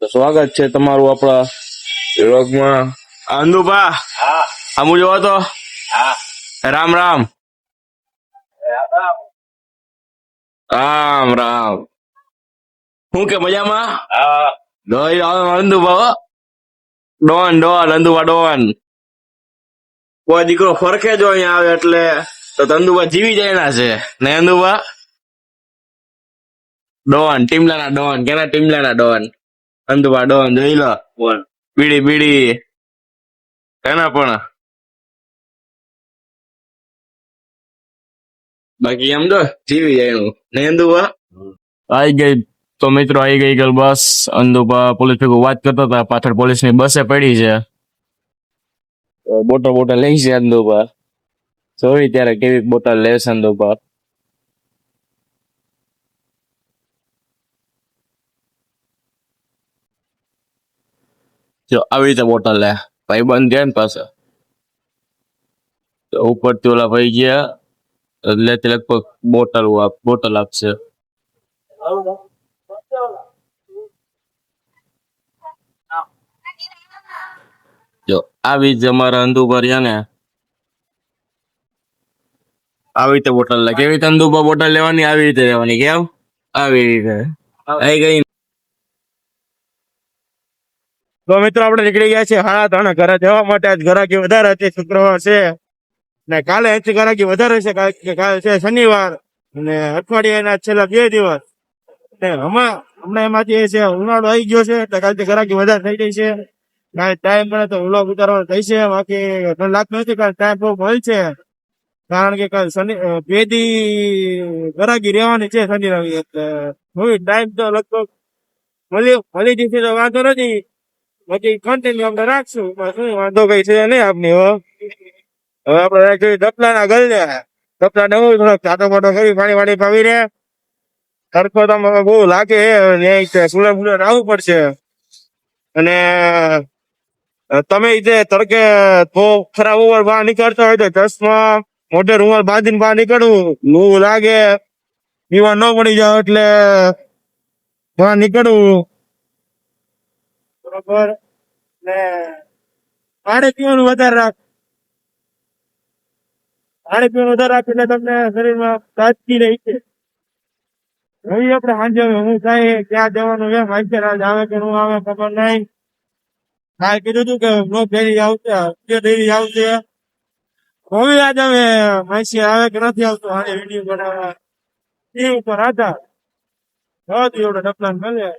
તો સ્વાગત છે તમારું આપણા વ્લોગમાં. અંદુભા હા આમુ જોવો તો. હા રામ રામ રામ રામ. શું કે મજામાં? હા દોઈ અંદુભા ડોન અંદુભા ડોન. કોઈ દીકરો ફરકે જો અહીંયા આવે એટલે તો અંદુભા જીવી જાય ના છે ને. અંદુભા ડોન, ટીમલાના ડોન, કેના ટીમલાના ડોન. અંદુભા ડોન જોઈ લો. બોલ. બીડી બીડી કેના પણ. બાકી એમ તો જીવી જાય એનું ને. અંદુભા આવી ગઈ તો મિત્રો, આવી ગઈ ગલ બસ. અંદુભા પોલીસ ભેગું વાત કરતા હતા, પાછળ પોલીસની બસે પડી છે. બોટલ લઈ છે અંદુભા. જોઈ ત્યારે કેવી બોટલ લેશે અંદુભા. જો આવી રીતે બોટલ લે ભાઈ બંધ ગયા ને પાસે ઉપરથી ઓલા ભાઈ ગયા એટલે લગભગ બોટલ આપશે. જો આવી જ અમારા અંદુભા રહ્યા ને, આવી રીતે બોટલ લે. કેવી રીતે અંદુભા બોટલ લેવાની? આવી રીતે લેવાની. કેમ? આવી રીતે આવી ગઈ. તો મિત્રો આપણે નીકળી ગયા છીએ 3:30 ઘરે જવા માટે. આજ ઘરાકી વધારે હતી, શુક્રવાર છે ને કાલે અહીંથી ઘરાકી વધારે છે કારણ કે કાલે છે શનિવાર અને અઠવાડિયાના છેલ્લા 2 દિવસ. હમણાં એમાંથી છે ઉનાળો આવી ગયો છે એટલે કાલથી ઘરાકી વધારે થઈ ગઈ છે. કાલે ટાઈમ મળે તો વ્લોગ ઉતારવાનો થઈ છે. બાકી મને લાગતું નથી કાલે ટાઈમ બહુ મળશે કારણ કે કાલે બેદી ઘરાકી રહેવાની છે શનિ રવિ. એટલે હું ટાઈમ તો લગભગ મળી જશે તો વાંધો નથી. બાકી કન્ટિન્યુ આપણે રાખશું, વાંધો કઈ છે નહીં આપની. હવે આપણે રાખીએ ડપલાના ગલ્લે. ડપલા હું થોડોક ચાટો પાટો કરી પાણી વાણી પાવી રે. તડકો તો બહુ લાગે કુલર આવવું પડશે. અને તમે તડકે બહુ ખરાબ ઉંમર બહાર નીકળતા હોય તો ચશ્મા મોઢે રૂમાલ બાંધીને બહાર નીકળવું. લૂ લાગે, પીવા ન પડી જાવ એટલે બહાર નીકળવું. બરોબર ને પાણી પીવાનું વધારે રાખ. પાણી પીવાનું વધારે રાખ એટલે તમને શરીરમાં તાજગી રહી છે. હવે આપણે સાંજે હું થાય ક્યાં જવાનું એમ આવે કે નું આવે ખબર નહીં. કાલે કીધું તું કે બ્લોક ડેરી આવશે. હવે આજ હવે માસી આવે કે નથી આવતો આજે વિડીયો બનાવવા એ ઉપર આધાર. એવડો ડપલાન મળે.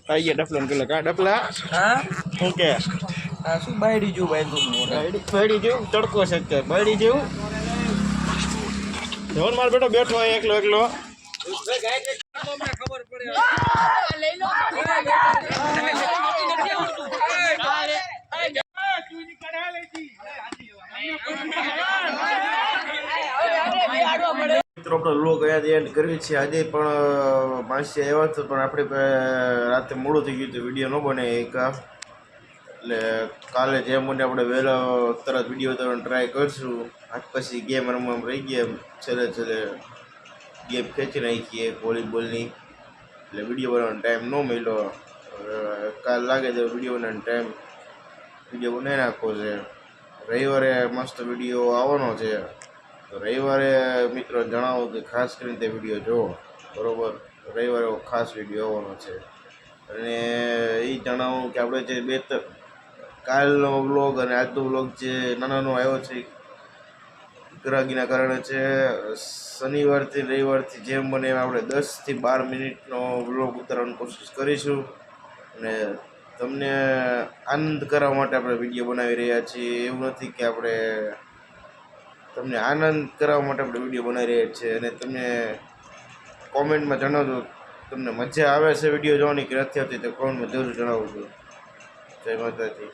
આઈ ગયા ડફલન પેલા કા ડફલા. હા શું કે આ શું બાયડી જેવું બાયડી જેવું તડકો છે કે બાયડી જેવું. જોન માર બેટો બેઠો હોય એકલો. ખબર પડે લઈ લો. મિત્રો આપણો લોક અહીંયા એન્ડ કરવી છે. આજે પણ માસી આવ્યા હતો પણ આપણે રાતે મોડું થઈ ગયું હતું, વિડીયો ન બને એક. એટલે કાલે જેમ મને આપણે વહેલો તરત વિડીયો ઉતારવાનો ટ્રાય કરશું. આજ પછી ગેમ રમવામાં રહી ગયા. છેલ્લે ગેમ ખેંચી નાખીએ વોલીબોલની. એટલે વિડીયો બનાવવાનો ટાઈમ ન મળ્યો. કાલ લાગે તો વિડીયો બનાવવાનો વિડીયો બનાવી નાખવો છે. રવિવારે મસ્ત વિડીયો આવવાનો છે. તો રવિવારે મિત્રો જણાવો કે ખાસ કરીને તે વિડીયો જુઓ. બરાબર, રવિવારે ખાસ વિડીયો આવવાનો છે. અને એ જણાવું કે આપણે જે કાલનો વ્લોગ અને આજનો વ્લોગ જે નાનો આવ્યો છે ગ્રાહકીના કારણે છે. શનિવારથી રવિવારથી જેમ બને એમ આપણે 10 થી 12 મિનિટનો વ્લોગ ઉતારવાની કોશિશ કરીશું. અને તમને આનંદ કરવા માટે આપણે વિડીયો બનાવી રહ્યા છીએ. એવું નથી કે આપણે તમને આનંદ કરાવવા માટે આપણે વિડીયો બનાવી રહ્યા છીએ. અને તમે કોમેન્ટમાં જણાવજો તમને મજા આવે છે વિડીયો જોવાની કે નથી આવતી, તો કોમેન્ટમાં જરૂર જણાવજો. જય માતાજી.